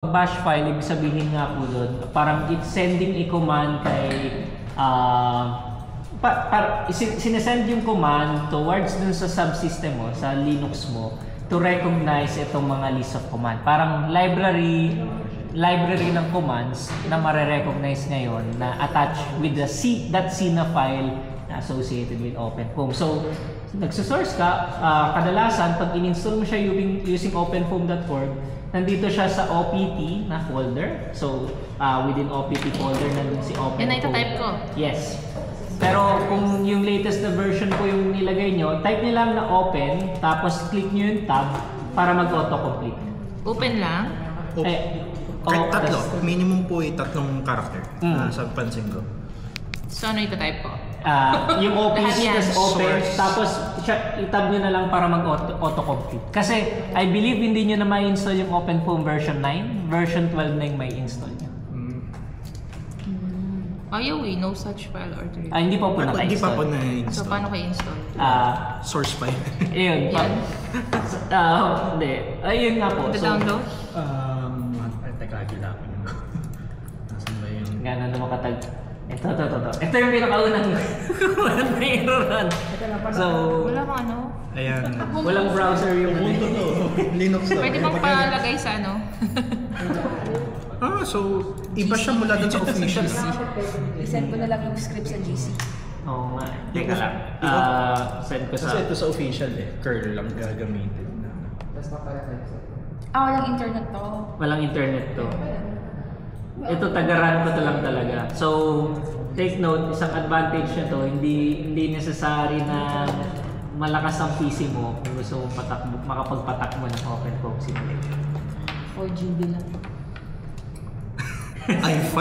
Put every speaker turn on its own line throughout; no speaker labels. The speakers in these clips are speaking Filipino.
bash file, ibig sabihin nga po doon, parang it's sending a command kay sinesend yung command towards dun sa subsystem mo, sa Linux mo, to recognize itong mga list of command. Parang library ng commands na mare-recognize ngayon na attached with the .c na file na associated with OpenFOAM. So, nagsusource ka, kadalasan pag in-install mo siya using openfoam.org, nandito siya sa OPT na folder. So, within OPT folder nandun si OpenFOAM.
Yan na itatype ko?
Yes. Pero kung yung latest na version po yung nilagay nyo, type nyo lang na open, tapos click nyo yung tab para mag-autocomplete.
Open lang?
Kahit tatlo. Minimum po ay tatlong character sa pansin ko.
So, ano itatype ko?
Yung OPC tas open,
Source.
tapos itab nyo na lang para mag-autocomplete. Kasi I believe hindi nyo na may install yung OpenFOAM version 9, version 12 na yung may install nyo.
Ayaw no such file or directory.
Hindi pa po naka-install.
Hindi pa po na-install.
So, paano kayo install?
Source file.
Ayun. Hindi. Ayun nga po.
Download?
Teka, gila ko yun. Nasaan ba yun?
Gano'n na makatag. Ito. Ito yung pinakaunang mayroon. So,
Wala kang ano?
Ayan.
walang browser yung
Ubuntu to. Linux to.
Pwede bang palagay sa ano?
So, iba siya mula dun sa official.
I-send ko na lang yung script sa GC.
Oo nga. Teka lang. Send ko sa...
Kasi ito sa official curl lang gagamitin.
Walang internet to.
Walang internet to. Ito taga-run ko to lang talaga. So, take note, isang advantage na to, hindi necessary na malakas ang PC mo kung gusto mong makapagpatak mo ng OpenFOAM simulation.
4 GB lang.
i5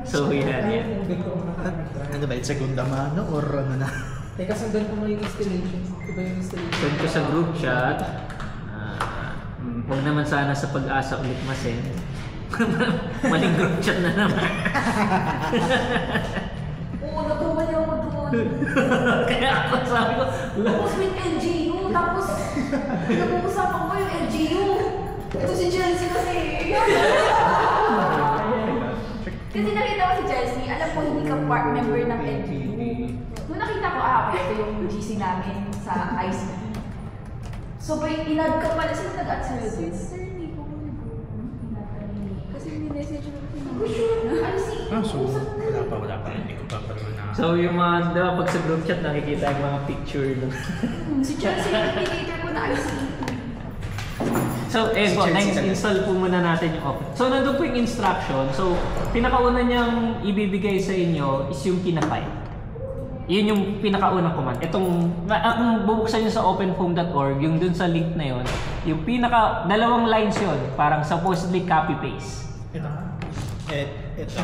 So, yan.
Ano ba? Segunda mano or ano na?
Teka, sundan ko mo yung installation. Iba yung installation.
Send ko sa group chat. Huwag naman sana sa pag-asa ulit masend. Maling group chat na naman.
Oo, natuwa ako doon.
Kaya ako sabi ko,
Tapos with LGU, tapos nag-uusapan ko yung LGU. Ito si Chelsea kasi. Kasi nakita ko si Chelsea, alam ko hindi ka part member ng LGU. Nung nakita ko, ito yung GC namin sa IC. So, inad ka pala, sino nag-add sa'yo doon? Sir, hindi ko kasi minessage mo ko sure.
So, wala pa. Hindi ko pa na.
So yung mga, diba, pag sa group chat nakikita yung mga picture nun.
Si Chelsea, yung indicator ko na IC.
So, po, install po muna natin yung Open. So, nandun po yung instruction. So, pinakauna niyang ibibigay sa inyo is yung kinafile. Yun yung pinakaunang command. Itong, kung bubuksan nyo sa openfoam.org, yung dun sa link na yun, yung dalawang lines yun, parang supposedly copy-paste.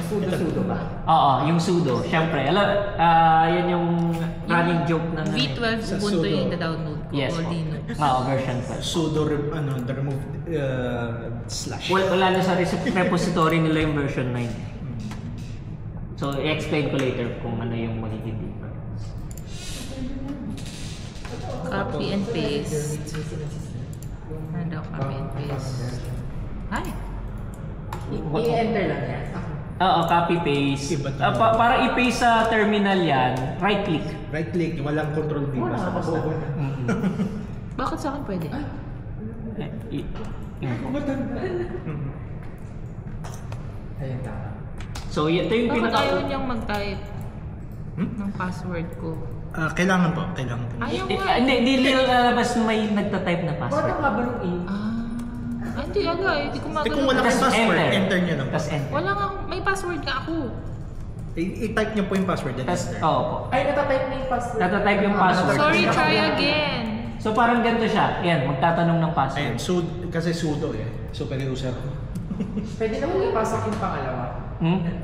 Sudo ba?
Oo, yung sudo. Siyempre, yan yung running joke na
V12 Ubuntu yung download ko.
Yes
Or
po.
Linux.
Version 12.
Sudo the remove slash.
Wala na sa repository nila yung version 9. So, i-explain ko later kung ano yung magiging difference.
Copy and paste. Ano daw copy and paste? Ay!
I-enter lang yan.
Oo, copy-paste. Para i-paste sa terminal yan, right-click.
Right click, walang control V. Basta.
Bakit sa akin pwede?
Ayun, tama.
So, ito yung
Bakit
pinaka...
ayaw niyang mag-type ng password ko?
Kailangan po. Kailangan po.
Ayaw nga.
Hindi lalabas na may nagta-type na
Bakit
password.
ang haba ng ink?
Hindi, hindi ko
Kung wala
magalaw.
kang password, enter nyo lang po.
Tapos enter.
Wala nga, may password nga ako.
I-type nyo po yung password.
Tapos, oo po.
Ay, natatype na yung password.
Natatype yung password.
Sorry, try again.
So, parang ganito siya. Yan, magtatanong ng password.
Ayan, kasi sudo super user.
Pwede na po ipasok yung pangalawa.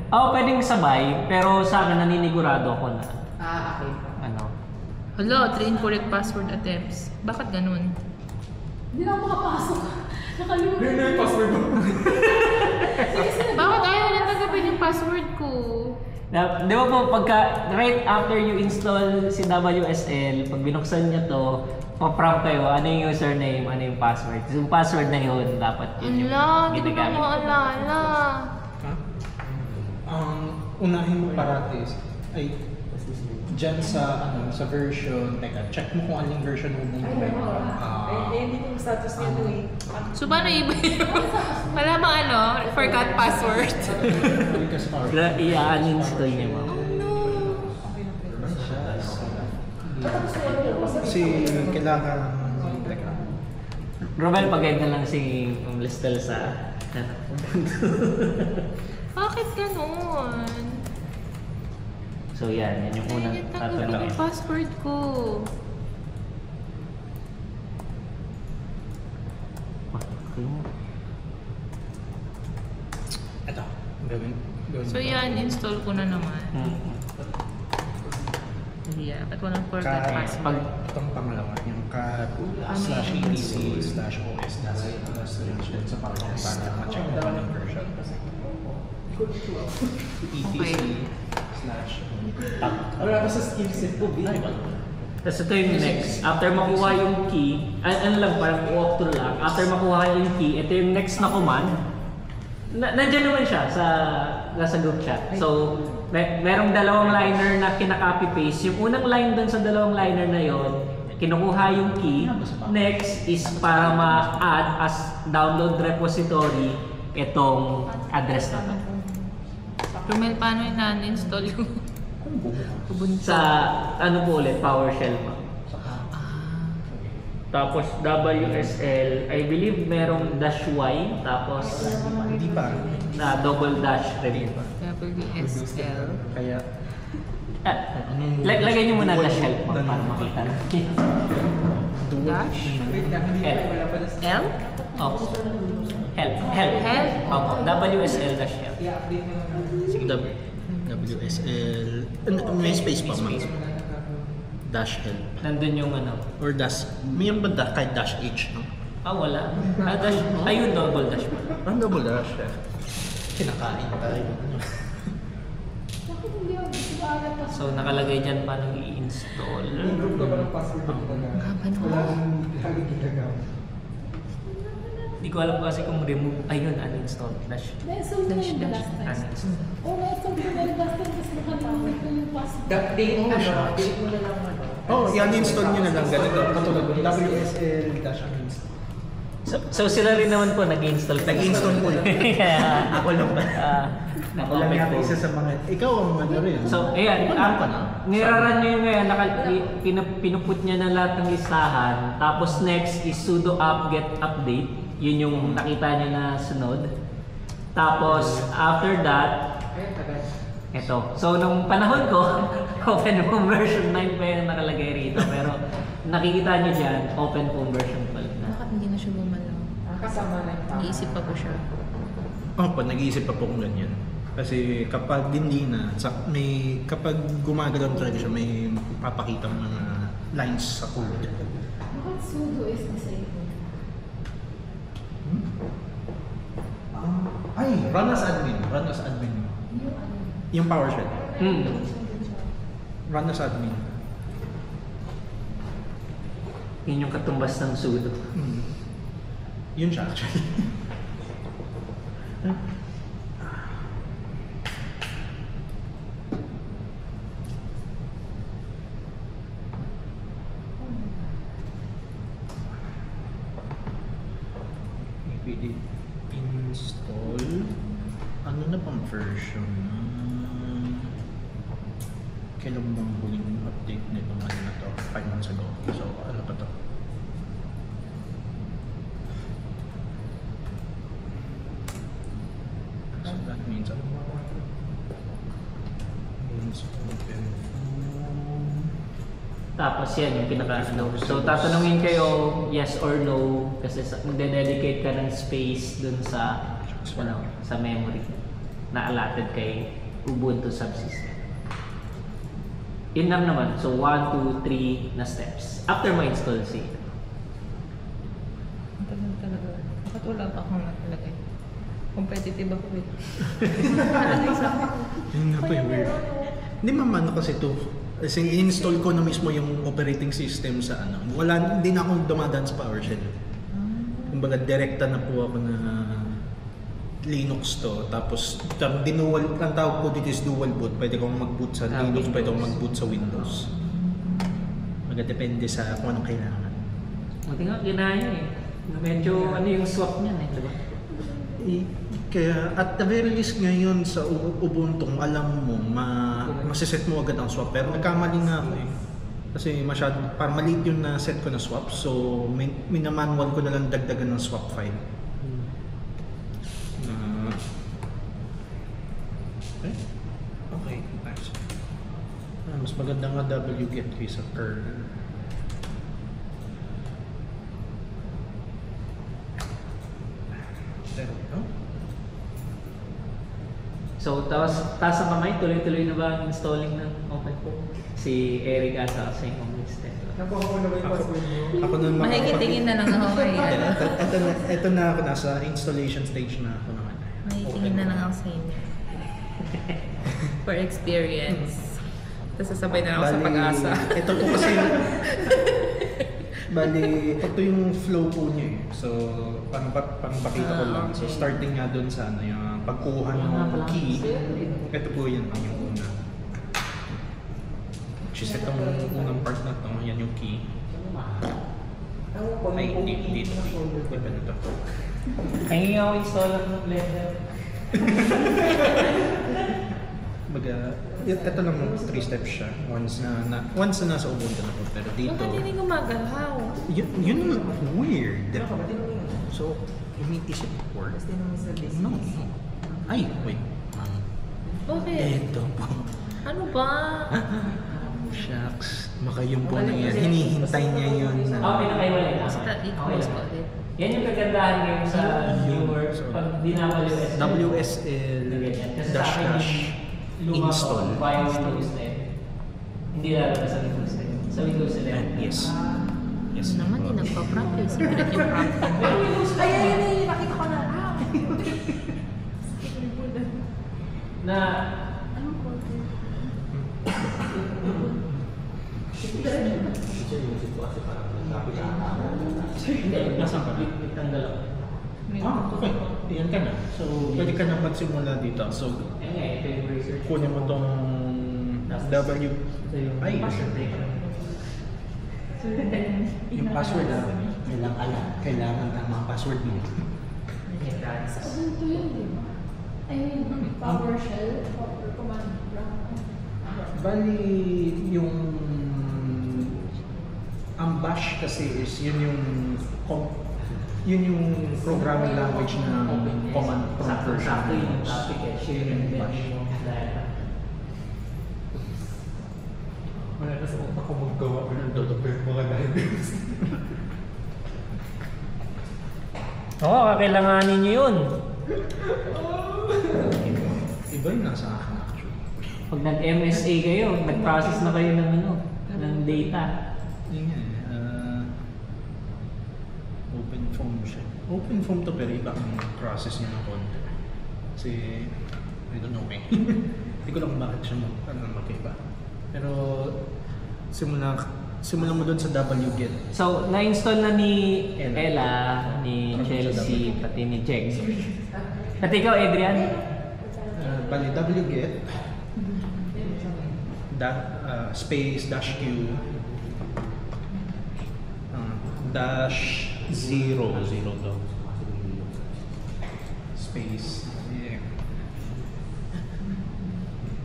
Oo, pwedeng sabay. Pero sa akin, naninigurado ako na.
Okay.
Hello, 3 incorrect password attempts. Bakit ganun?
Hindi na ako makapasok. Nakalimutan.
Yun na yung password mo.
Bakit ayaw na tanggapin yung password ko?
Di ba po, right after you install si WSL, pag binuksan niya to, pa-prompt kayo, ano yung username, ano yung password. Yung password na yun, dapat yun yung
Ala, hindi ko na
ginagamit.
maalala.
Ha? Unahin mo parati ay dyan sa sa version, teka, check mo kung anong version mo muna.
Hindi ko yung status nito eh.
So, paano iba yun? Wala bang ano? Forgot password.
I-uninstall niya mo.
Kasi kailangan, teka.
Romel, pag-guide na lang si Listel sa...
Bakit ganun?
So yan yung unang
Ay, tanggapin
tatanungin.
yung password ko.
Ito, gawin.
So yan, install ko na naman. Yeah, ba't walang forgot password?
Itong pangalawa, yung /etc/os /os sa pangalawa para ma-check mo anong version.
Okay.
Wala ka sa skill set ko, B.
Tapos ito yung next. After makuha yung key, ano lang, parang walkthrough lang. After makuha yung key, ito yung next na command. Nandiyan naman siya nasa group chat. So, merong dalawang liner na kinaka-copy-paste. Yung unang line dun sa dalawang liner na yon, kinukuha yung key. Next is para ma-add as download repository itong address na to.
Rumel, paano yung non-install yung Ubuntu?
Sa ano po ulit, PowerShell pa. Tapos WSL, I believe merong -y, tapos
Hindi pa.
na double dash rin.
WSL.
Kaya,
Lagay niyo muna dash help mo para makita.
Dash?
Wait lang, hindi
Help.
ko wala pa na
L?
Oh. Help. Help.
Help?
Opo. WSL dash help.
i-update mo naman.
Sige.
WSL, may space pa man. Dash help.
Nandun yung ano.
Or dash, may yung ba kahit dash H, no?
Wala. Dash. Ayun, double dash.
Ang double dash, kinakain tayo.
Bakit hindi ako gusto agad pa?
So, nakalagay dyan paano i-install.
Yung group ka ba ng password ko talaga? Wala nang lagi ginagawa.
Hindi ko alam kasi kung remove. Ayun, uninstall. Dash.
Na-install ko yung
Dash,
last time.
Uninstall.
Oo, na-install ko yung last time kasi nakalimutan ko yung password.
Delete mo na lang ano.
Oh, i-uninstall nyo na lang ganito. Katulad ng WSL dash uninstall.
So, sila rin naman po nag-install.
Nag-install po lang.
Kaya,
Ako lang ba? Ako lang
na-comment
yata
po.
isa sa mga, ikaw ang ano rin.
So, ayan, niraran nyo yung ngayon, pinuput niya na lahat ng listahan. Tapos next is sudo app get update. Yun yung nakita niya na sunod. Tapos, after that,
Ayun, tagal.
ito. So, nung panahon ko, open foam version 9 pa yung nakalagay rito. Pero, nakikita niyo dyan, open foam version 12 na.
Bakit hindi na siya gumalaw?
Kasama na yung tao.
Iisip pa po siya.
Nag-iisip pa po kung ganyan. Kasi kapag hindi na, kapag gumagalaw talaga siya, may papakita mga lines sa code.
Bakit sudo is disabled?
Run as admin. Run as admin.
Yung ano?
Yung PowerShell.
Hmm.
Run as admin.
Yun yung katumbas ng sudo.
Yun siya actually. Pwede install. Ano na bang version? Kailan bang huling update nitong ano na to? 5 months ago. So, ano pa to? So that means ano ba? Means open.
Tapos yan yung pinaka-ano. So, tatanungin kayo yes or no kasi magde-dedicate ka ng space dun sa sa memory na allotted kay Ubuntu subsystem. Yun lang naman. So, 1, 2, 3 na steps. After ma-install siya.
Ang tagal talaga. Bakit wala pa akong nakalagay? Competitive ako eh.
Yun nga po yung weird. Hindi mamano kasi ito. Kasi in-install ko na mismo yung operating system sa ano. Wala, hindi na akong dumadaan sa PowerShell. Kumbaga, direkta na po ako na Linux to. Tapos, ang tawag ko dito is dual boot. Pwede kong mag-boot sa Linux, pwede kong mag-boot sa Windows. Depende sa kung anong kailangan.
Buti nga, ginaya eh. Medyo ano yung swap niyan eh, diba?
Kaya at the very least ngayon sa Ubuntu, alam mo, masiset mo agad ang swap. Pero nagkamali nga ako eh. Kasi parang maliit yung na-set ko na swap. So, minamanual ko na lang dagdagan ng swap file. Okay, nice. Mas maganda nga wget kaysa kernel. There we go.
So, taas ang kamay, tuloy-tuloy na ba ang installing ng OpenFOAM? Si Eric ata kasi yung umalis.
Nakuha na ba yung password mo?
Ako na
Mahikitingin na lang ako kay
Ito na ako, nasa installation stage na ako naman.
Mahikitingin na lang ako sa inyo. For experience. Tapos sasabay na lang ako sa pag-asa.
Ito po kasi bali, ito yung flow po niya eh. So, parang pakita ko lang. So, starting nga dun sa ano, yung pagkuha ng key. Ito po yun yung una. Which is itong unang part na to, yan yung key. Ay, dito. Iba na to.
Kaya ako installer ng Blender.
Ito lang mo, 3 steps siya. Once na nasa Ubuntu na po. Pero dito,
Bakit hindi gumagalaw?
yun weird. So, is it work? No. Ay, wait.
Bakit?
Ito po.
Ano ba?
Shucks. Baka yun po nangyari. Hinihintay niya yun na...
Pinakaiwalay na.
Basta i-close ko ulit.
Yan yung kagandahan ngayon sa newer, pag di na WSL.
WSL dash install.
Via Windows 10. Hindi lalabas sa Windows 10. Sa Windows 11.
Yes. Yes.
Naman yung nagpa-practice. Pilit yung practice.
Ay, nakita ko na.
Na,
Anong code?
hindi,
Nasaan ka na?
tanggal ako.
Okay. Yan ka na. So, pwede ka na magsimula dito. So,
Yan nga, ito yung research.
kunin mo tong W.
Ito yung
Ay,
password.
yung password kailangan ang password mo.
Sa Ubuntu yun, di ba? I mean, PowerShell, or command prompt.
Bali, ang bash kasi is yun yung programming language na command prompt version.
Sakto yung topic eh. Share and bash.
Wala na sa utak ko maggawa ko ng mga diagrams.
Oo, kakailanganin nyo yun.
Iba yung nasa akin actually.
Pag nag-MSA kayo, nag-process na kayo ng ng data.
Yun nga OpenFOAM siya. OpenFOAM to pero iba ang process niya ng konti. Kasi, I don't know eh. Hindi ko lang bakit siya magkaiba. Pero, simulan mo doon sa wget.
So, na-install na ni Ella, ni Chelsea, pati ni Jex. Pati ikaw, Adrian?
Bali, wget space dash q dash 0 daw space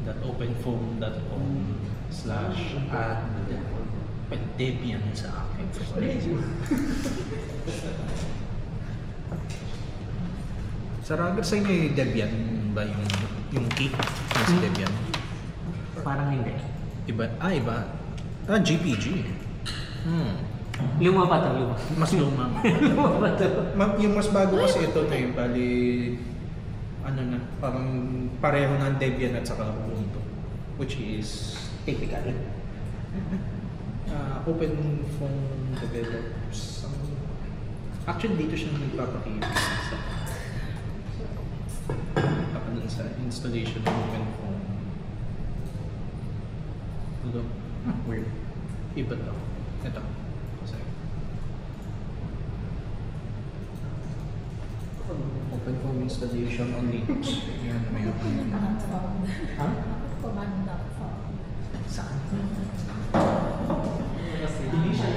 .openfoam.com /add Debian sa akin. Sa Rugger sa inyo yung Debian ba yung key sa Debian?
Parang hindi.
Iba? Iba. GPG.
Luma pa to, luma.
Mas luma.
Luma pa to.
Yung mas bago kasi ito na yung bali, ano na, parang pareho ng Debian at saka Ubuntu. Which is typical. OpenFOAM develops. Actually, dito siya nagpapakita. Kapag sa installation ng OpenFOAM. Weird. Iba to. Ito. Kasi. Open home installation on Linux. Yan, may open. Ha? Saan? Hindi siya.